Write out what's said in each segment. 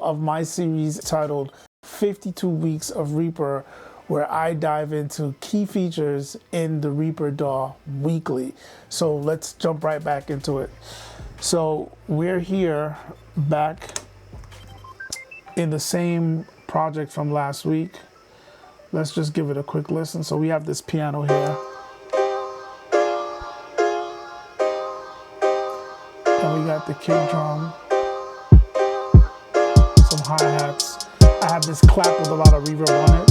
of my series titled 52 Weeks of Reaper, where I dive into key features in the Reaper DAW weekly. So let's jump right back into it. So we're here back in the same project from last week. Let's just give it a quick listen. So we have this piano here. And we got the kick drum. Some hi-hats. I have this clap with a lot of reverb on it.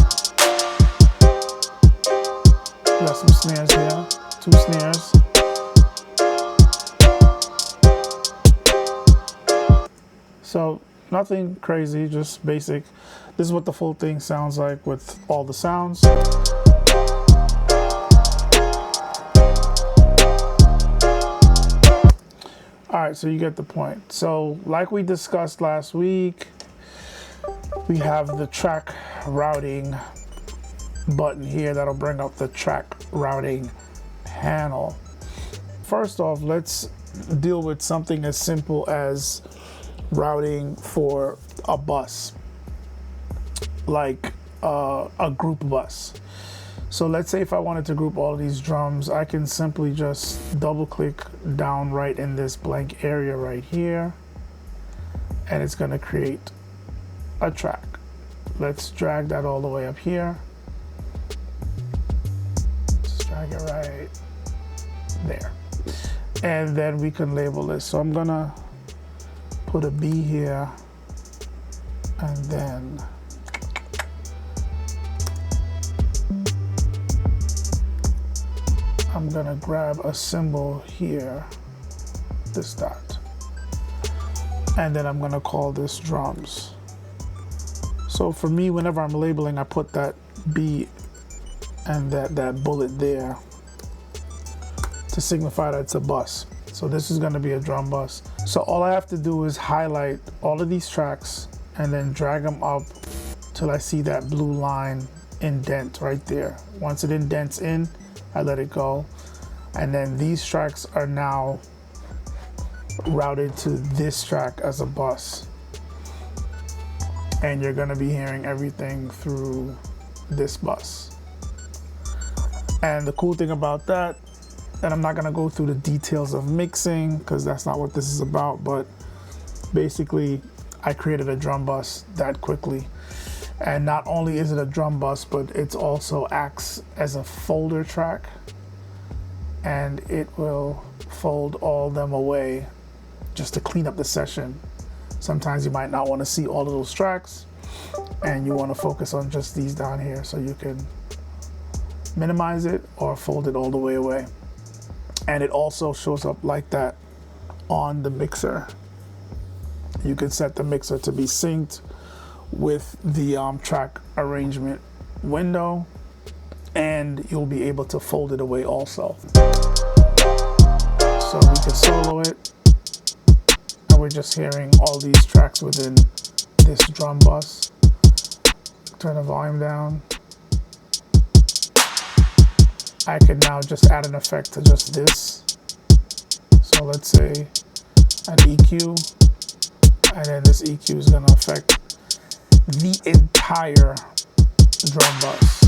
We got some snares here, 2 snares. So nothing crazy, just basic. This is what the full thing sounds like with all the sounds. All right, so you get the point. So like we discussed last week, we have the track routing button here that'll bring up the track routing panel. First off, let's deal with something as simple as routing for a bus, like a group bus. So let's say if I wanted to group all of these drums, I can simply just double click down right in this blank area right here, and it's going to create a track. Let's drag that all the way up here. Just drag it right there. And then we can label this. So I'm going to put a B here, and then I'm gonna grab a symbol here, this dot, and then I'm gonna call this drums. So for me, whenever I'm labeling, I put that B and that bullet there to signify that it's a bus. So this is gonna be a drum bus. So all I have to do is highlight all of these tracks and then drag them up till I see that blue line indent right there. Once it indents in, I let it go. And then these tracks are now routed to this track as a bus. And you're gonna be hearing everything through this bus. And the cool thing about that, and I'm not gonna go through the details of mixing because that's not what this is about, but basically I created a drum bus that quickly. And not only is it a drum bus, but it also acts as a folder track, and it will fold all them away just to clean up the session. Sometimes you might not want to see all of those tracks and you want to focus on just these down here, so you can minimize it or fold it all the way away. And it also shows up like that on the mixer. You can set the mixer to be synced with the track arrangement window, and you'll be able to fold it away also. So we can solo it, and we're just hearing all these tracks within this drum bus. Turn the volume down. I can now just add an effect to just this. So let's say an EQ, and then this EQ is going to affect the entire drum bus.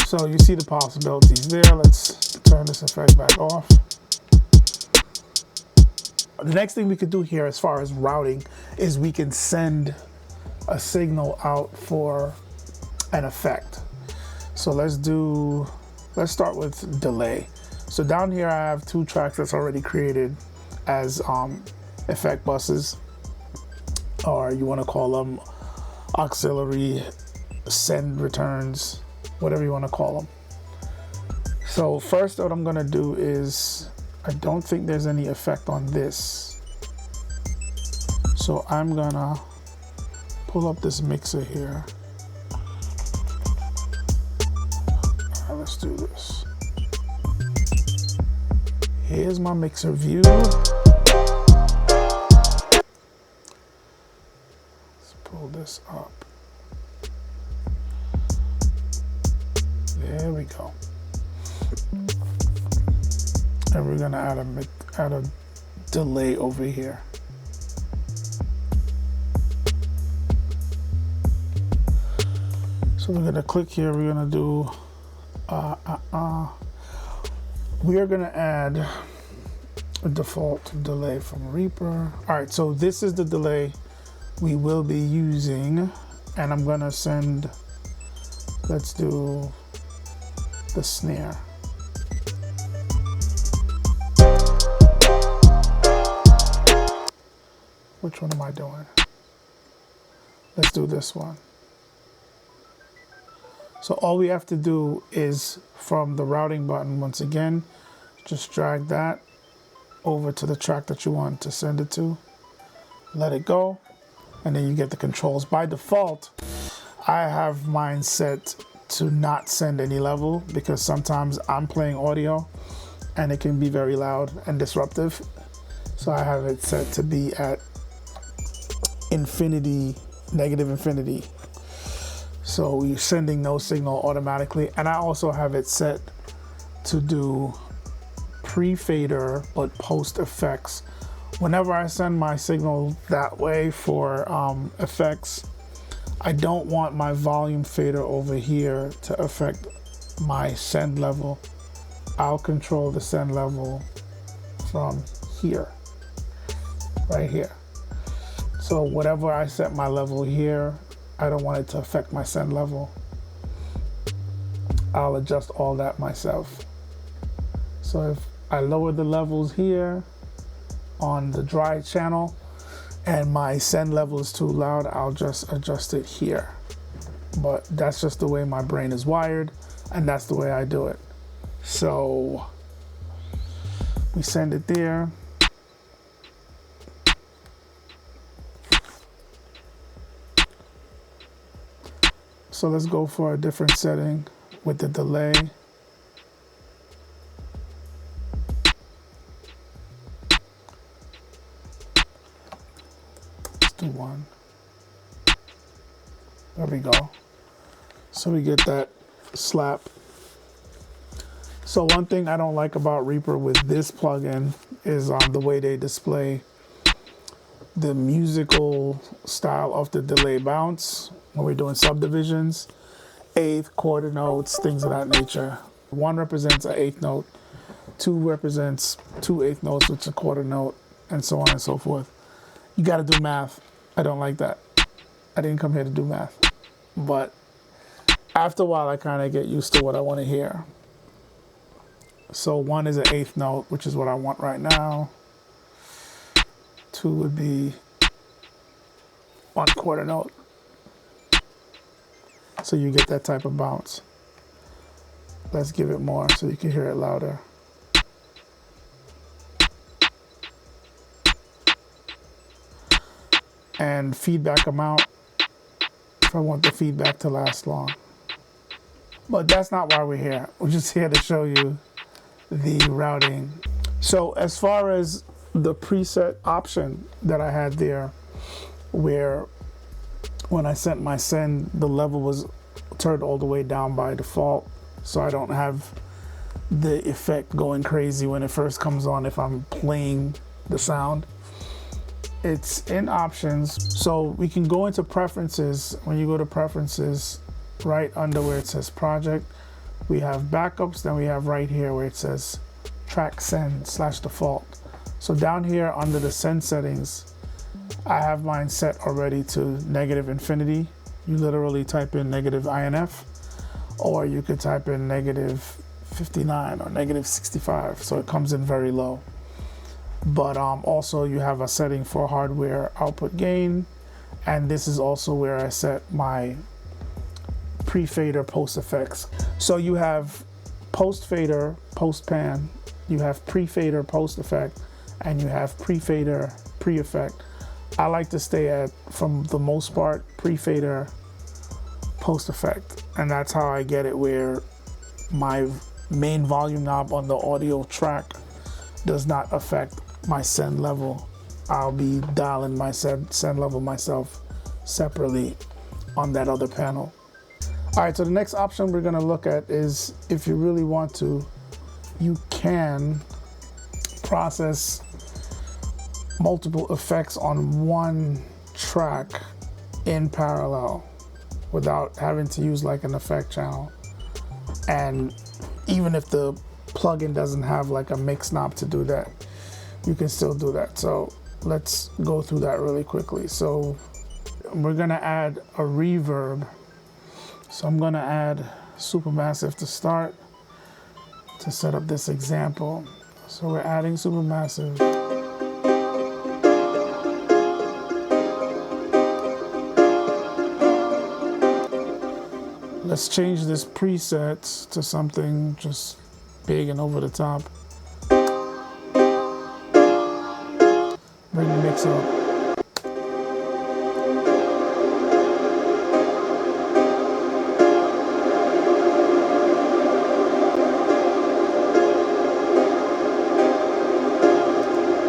So you see the possibilities there. Let's turn this effect back off. The next thing we could do here as far as routing is we can send a signal out for an effect. So let's start with delay. So down here I have 2 tracks that's already created as effect buses, or you want to call them auxiliary send returns, whatever you want to call them. So first what I'm going to do is, I don't think there's any effect on this. So I'm gonna pull up this mixer here. All right, let's do this. Here's my mixer view. pull this up. There we go. And we're gonna add a delay over here. So we're gonna click here, we're gonna do, we are gonna add a default delay from Reaper. All right, so this is the delay we will be using, and I'm gonna send, let's do the snare. Which one am I doing? Let's do this one. So all we have to do is from the routing button, once again, just drag that over to the track that you want to send it to, let it go, and then you get the controls. By default, I have mine set to not send any level because sometimes I'm playing audio and it can be very loud and disruptive. So I have it set to be at infinity, negative infinity. So you're sending no signal automatically. And I also have it set to do pre-fader but post effects. Whenever I send my signal that way for effects, I don't want my volume fader over here to affect my send level. I'll control the send level from here, right here. So whatever I set my level here, I don't want it to affect my send level. I'll adjust all that myself. So if I lower the levels here on the dry channel and my send level is too loud, I'll just adjust it here. But that's just the way my brain is wired, and that's the way I do it. So we send it there. So let's go for a different setting with the delay. Let's do one. There we go. So we get that slap. So one thing I don't like about Reaper with this plugin is the way they display the musical style of the delay bounce when we're doing subdivisions, eighth, quarter notes, things of that nature. One represents an eighth note, two represents 2 eighth notes, which is a quarter note, and so on and so forth. You got to do math. I don't like that. I didn't come here to do math. But after a while, I kind of get used to what I want to hear. So 1 is an eighth note, which is what I want right now. 2 would be 1 quarter note. So you get that type of bounce. Let's give it more so you can hear it louder. And feedback amount, if I want the feedback to last long. But that's not why we're here. We're just here to show you the routing. So as far as the preset option that I had there, where when I sent my send, the level was turned all the way down by default, so I don't have the effect going crazy when it first comes on if I'm playing the sound. It's in options, so we can go into preferences. When you go to preferences, right under where it says project, we have backups, then we have right here where it says track send / default. So down here under the send settings, I have mine set already to negative infinity. You literally type in negative INF, or you could type in negative 59 or negative 65, so it comes in very low. But also you have a setting for hardware output gain, and this is also where I set my pre-fader post effects. So you have post fader, post pan, you have pre-fader post effect, and you have pre-fader pre-effect. I like to stay at, from the most part, pre-fader post effect, and that's how I get it where my main volume knob on the audio track does not affect my send level. I'll be dialing my send level myself separately on that other panel. All right, so the next option we're gonna look at is, if you really want to, you can process multiple effects on one track in parallel without having to use like an effect channel. And even if the plugin doesn't have like a mix knob to do that, you can still do that. So let's go through that really quickly. So we're gonna add a reverb. So I'm gonna add Supermassive to start to set up this example. So we're adding Supermassive. Let's change this preset to something just big and over the top. Bring the mix up.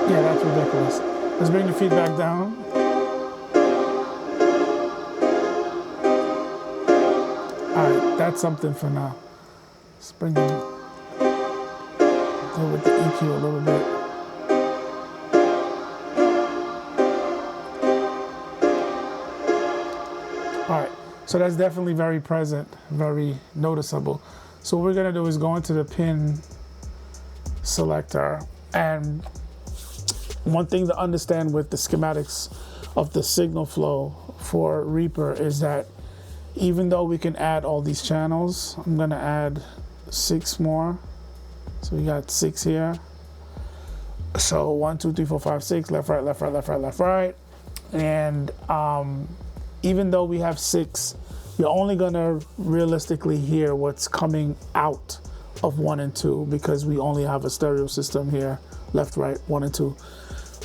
Yeah, that's ridiculous. Let's bring the feedback down. All right, that's something for now. Let's bring them, deal with the EQ a little bit. All right, so that's definitely very present, very noticeable. So what we're gonna do is go into the pin selector, and one thing to understand with the schematics of the signal flow for Reaper is that even though we can add all these channels, I'm gonna add 6 more. So we got 6 here. So 1, 2, 3, 4, 5, 6, left, right, left, right, left, right, left, right. And even though we have 6, you're only gonna realistically hear what's coming out of 1 and 2 because we only have a stereo system here, left, right, 1 and 2.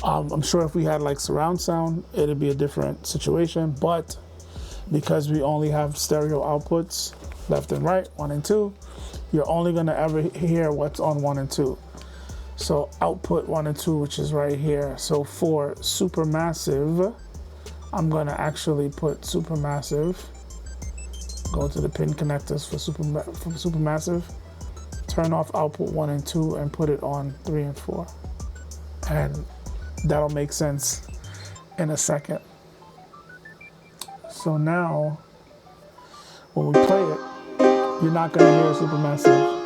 I'm sure if we had like surround sound, it'd be a different situation, but because we only have stereo outputs, left and right, 1 and 2, you're only gonna ever hear what's on 1 and 2. So output 1 and 2, which is right here. So for Supermassive, I'm gonna actually put Supermassive, go to the pin connectors for Supermassive, turn off output 1 and 2 and put it on 3 and 4. And that'll make sense in a second. So now, when we play it, you're not gonna hear Supermassive.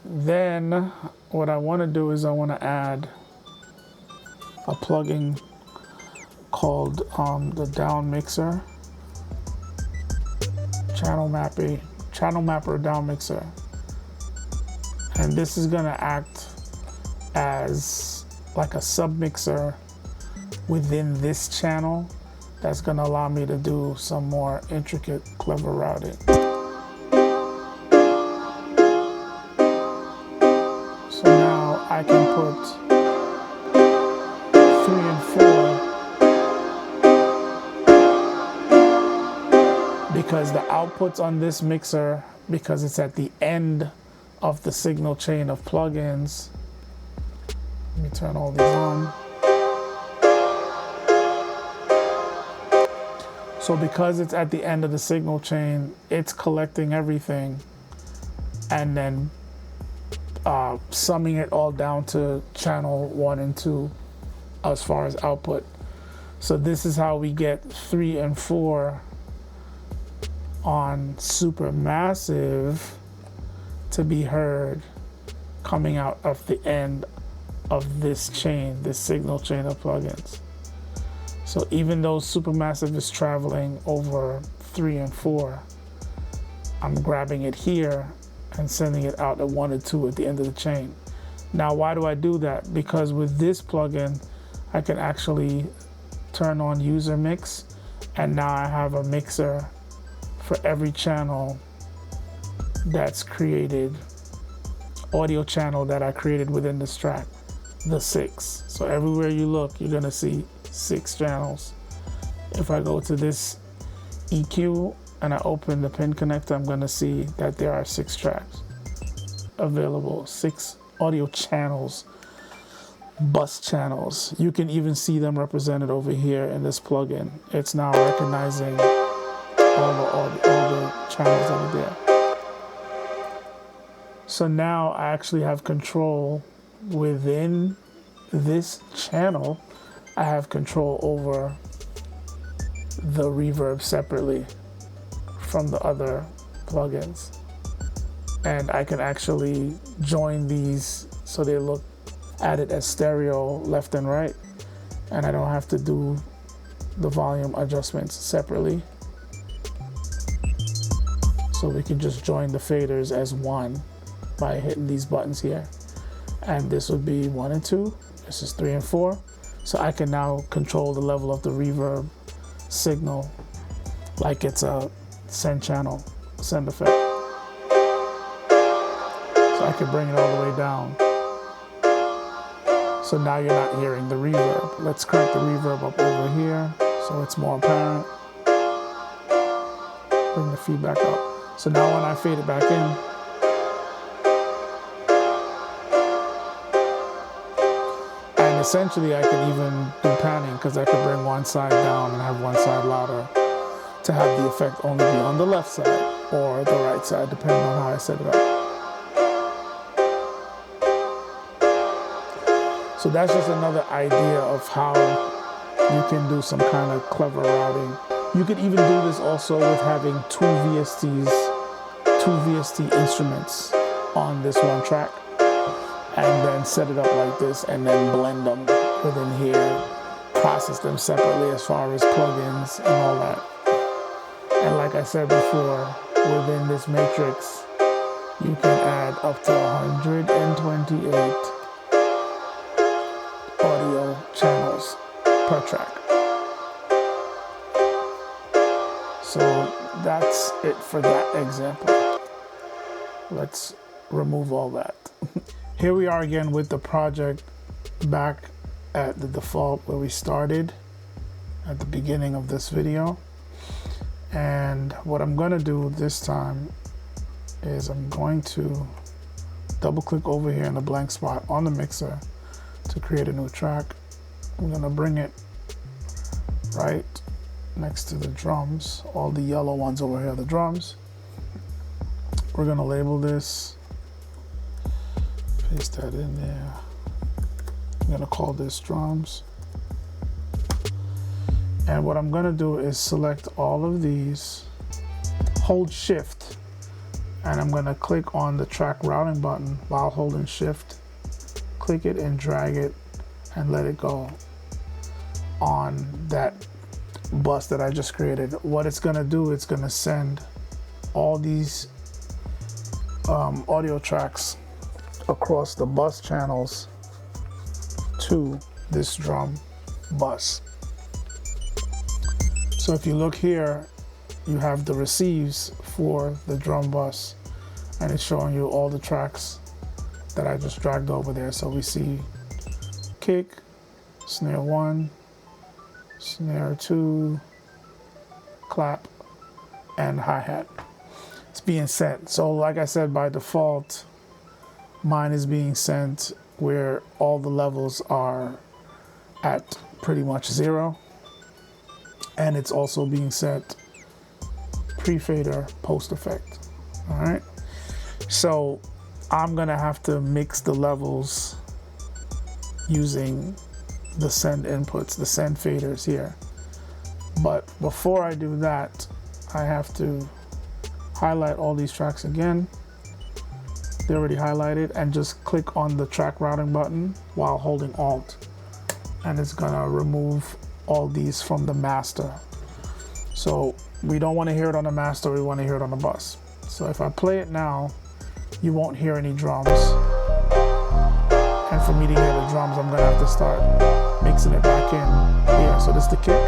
Then, what I wanna do is I wanna add a plugin called the down mixer, channel mapper down mixer. And this is gonna act as like a submixer within this channel that's gonna allow me to do some more intricate, clever routing. So now I can put 3 and 4 because the outputs on this mixer, because it's at the end of the signal chain of plugins. Let me turn all these on. So because it's at the end of the signal chain, it's collecting everything and then summing it all down to channel 1 and 2 as far as output. So this is how we get 3 and 4 on Supermassive to be heard coming out of the end of this chain, this signal chain of plugins. So even though Supermassive is traveling over 3 and 4, I'm grabbing it here and sending it out at 1 and 2 at the end of the chain. Now, why do I do that? Because with this plugin, I can actually turn on user mix, and now I have a mixer for every channel that's created, audio channel that I created within this track, the 6. So everywhere you look, you're gonna see 6 channels. If I go to this EQ and I open the pin connector, I'm gonna see that there are 6 tracks available, 6 audio channels bus channels. You can even see them represented over here in this plugin. It's now recognizing all the channels over there. So now I actually have control within this channel. I have control over the reverb separately from the other plugins. And I can actually join these so they look at it as stereo left and right. And I don't have to do the volume adjustments separately. So we can just join the faders as one by hitting these buttons here. And this would be 1 and 2. This is 3 and 4. So I can now control the level of the reverb signal like it's a send channel, send effect. So I can bring it all the way down. So now you're not hearing the reverb. Let's crank the reverb up over here so it's more apparent. Bring the feedback up. So now when I fade it back in, and essentially I can even do panning because I could bring one side down and have one side louder to have the effect only be on the left side or the right side, depending on how I set it up. So that's just another idea of how you can do some kind of clever routing. You could even do this also with having two VST instruments on this one track, and then set it up like this, and then blend them within here, process them separately as far as plugins and all that. And like I said before, within this matrix, you can add up to 128 audio channels per track. So that's it for that example. Let's remove all that. Here we are again with the project back at the default where we started at the beginning of this video. And what I'm going to do this time is I'm going to double click over here in the blank spot on the mixer to create a new track. I'm going to bring it right next to the drums. All the yellow ones over here are the drums. We're going to label this, paste that in there. I'm going to call this drums. And what I'm going to do is select all of these, hold shift, and I'm going to click on the track routing button while holding shift, click it and drag it and let it go on that bus that I just created. What it's going to do, it's going to send all these audio tracks across the bus channels to this drum bus. So if you look here, you have the receives for the drum bus, and it's showing you all the tracks that I just dragged over there. So we see kick, snare 1, snare 2, clap, and hi-hat. It's being sent. So like I said, by default, mine is being sent where all the levels are at pretty much 0. And it's also being set pre-fader, post-effect. All right. So I'm gonna have to mix the levels using the send inputs, the send faders here. But before I do that, I have to highlight all these tracks again. They're already highlighted, and just click on the track routing button while holding Alt. And it's gonna remove all these from the master. So we don't want to hear it on the master, we want to hear it on the bus. So if I play it now, you won't hear any drums. And for me to hear the drums, I'm gonna have to start mixing it back in here. So this is the kick.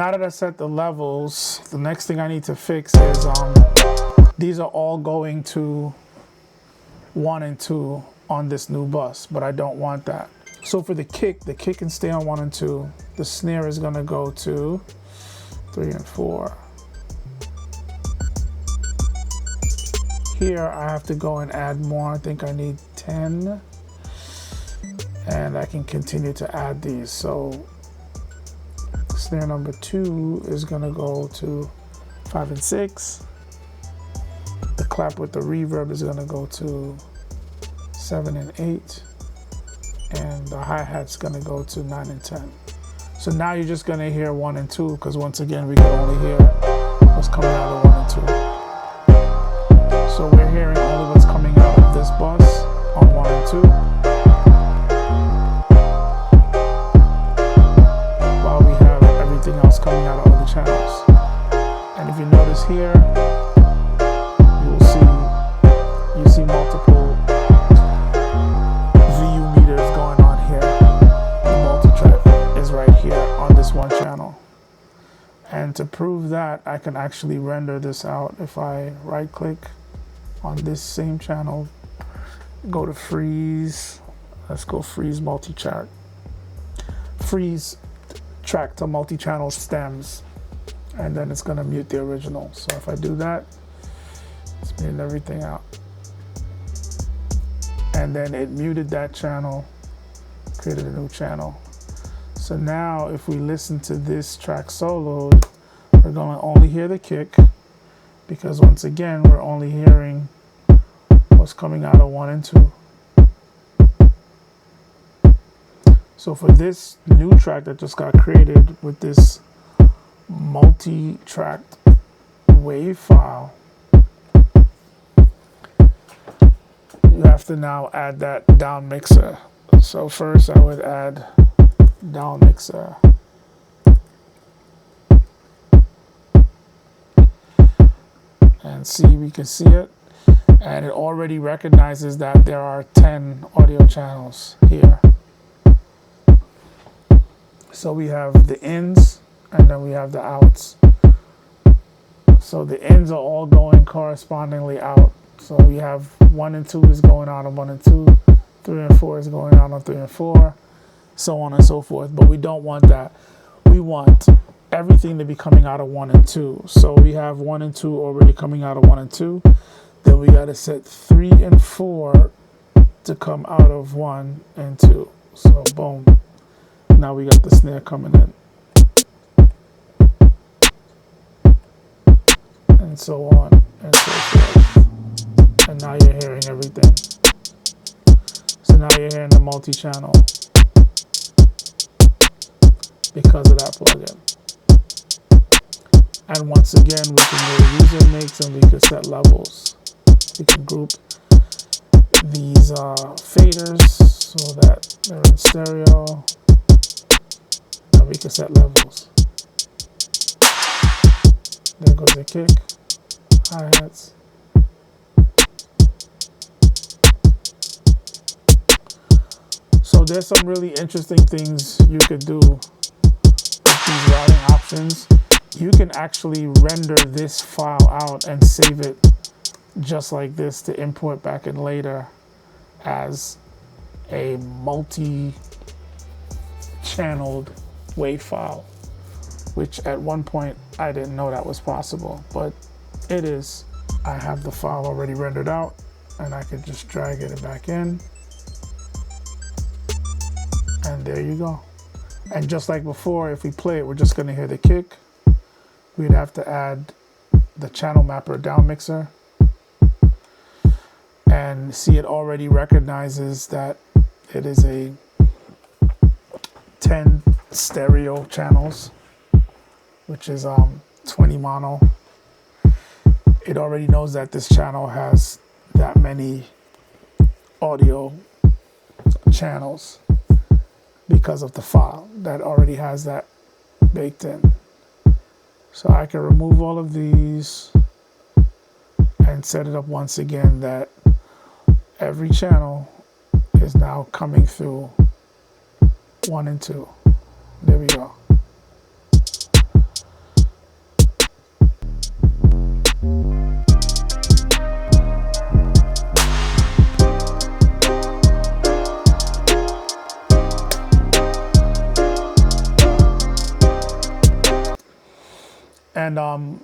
now that I set the levels, the next thing I need to fix is these are all going to 1 and 2 on this new bus, but I don't want that. So for the kick can stay on 1 and 2. The snare is gonna go to 3 and 4. Here I have to go and add more. I think I need 10. And I can continue to add these. So snare number 2 is gonna go to 5 and 6. The clap with the reverb is gonna go to 7 and 8. And the hi-hat's gonna go to 9 and 10. So now you're just gonna hear 1 and 2, because once again we can only hear what's coming out of 1 and 2. So we're hearing only what's coming out of this bus on 1 and 2. While we have everything else coming out of other channels. And if you notice here, you see multiple VU meters going on here. The multi-track is right here on this one channel. And to prove that, I can actually render this out. If I right click on this same channel, go to freeze, let's go freeze multi-track. Freeze track to multi-channel stems, and then it's gonna mute the original. So if I do that, it's muting everything out. And then it muted that channel, created a new channel. So now if we listen to this track soloed, we're gonna only hear the kick, because once again, we're only hearing what's coming out of 1 and 2. So for this new track that just got created with this multi-track wave file, you have to now add that down mixer. So first I would add down mixer. And see, we can see it. And it already recognizes that there are 10 audio channels here. So we have the ins and then we have the outs. So the ins are all going correspondingly out. So we have 1 and 2 is going out on 1 and 2, 3 and 4 is going out on 3 and 4, so on and so forth. But we don't want that. We want everything to be coming out of 1 and 2. So we have 1 and 2 already coming out of 1 and 2. Then we got to set 3 and 4 to come out of 1 and 2. So boom. Now we got the snare coming in. And so on and so forth. And now you're hearing everything. So now you're hearing the multi-channel because of that plugin. And once again, we can go to user mix and we can set levels. We can group these faders so that they're in stereo. And we can set levels. There goes the kick, hi-hats. So there's some really interesting things you could do with these routing options. You can actually render this file out and save it just like this to import back in later as a multi-channeled WAV file, which at one point I didn't know that was possible, but it is. I have the file already rendered out and I can just drag it back in. And there you go. And just like before, if we play it, we're just going to hear the kick. We'd have to add the channel mapper down mixer. And see, it already recognizes that it is a 10 stereo channels, which is 20 mono. It already knows that this channel has that many audio channels because of the file that already has that baked in. So I can remove all of these and set it up once again that every channel is now coming through 1 and 2. There we go.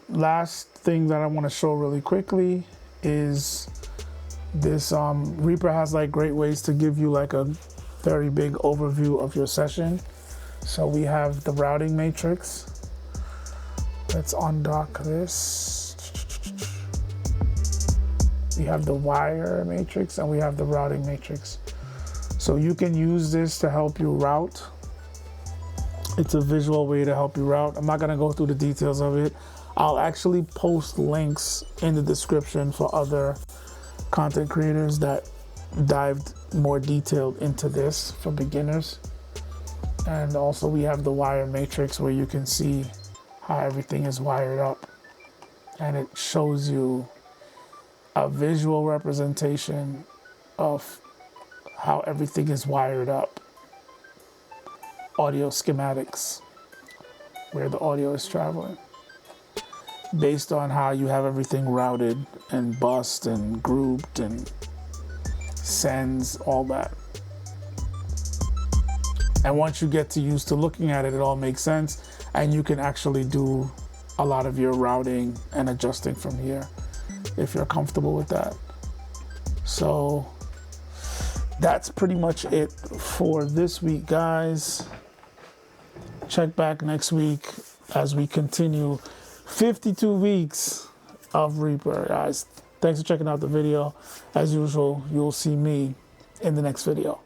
Last thing that I want to show really quickly is this Reaper has like great ways to give you like a very big overview of your session. So we have the routing matrix. Let's undock this. We have the wire matrix and we have the routing matrix. So you can use this to help you route. It's a visual way to help you route. I'm not gonna go through the details of it. I'll actually post links in the description for other content creators that dived more detailed into this for beginners. And also we have the wire matrix where you can see how everything is wired up. And it shows you a visual representation of how everything is wired up. Audio schematics, where the audio is traveling, based on how you have everything routed and bussed and grouped and sends, all that. And once you get used to looking at it, it all makes sense, and you can actually do a lot of your routing and adjusting from here if you're comfortable with that. So that's pretty much it for this week, guys. Check back next week as we continue 52 weeks of Reaper, guys. Thanks for checking out the video. As usual, you'll see me in the next video.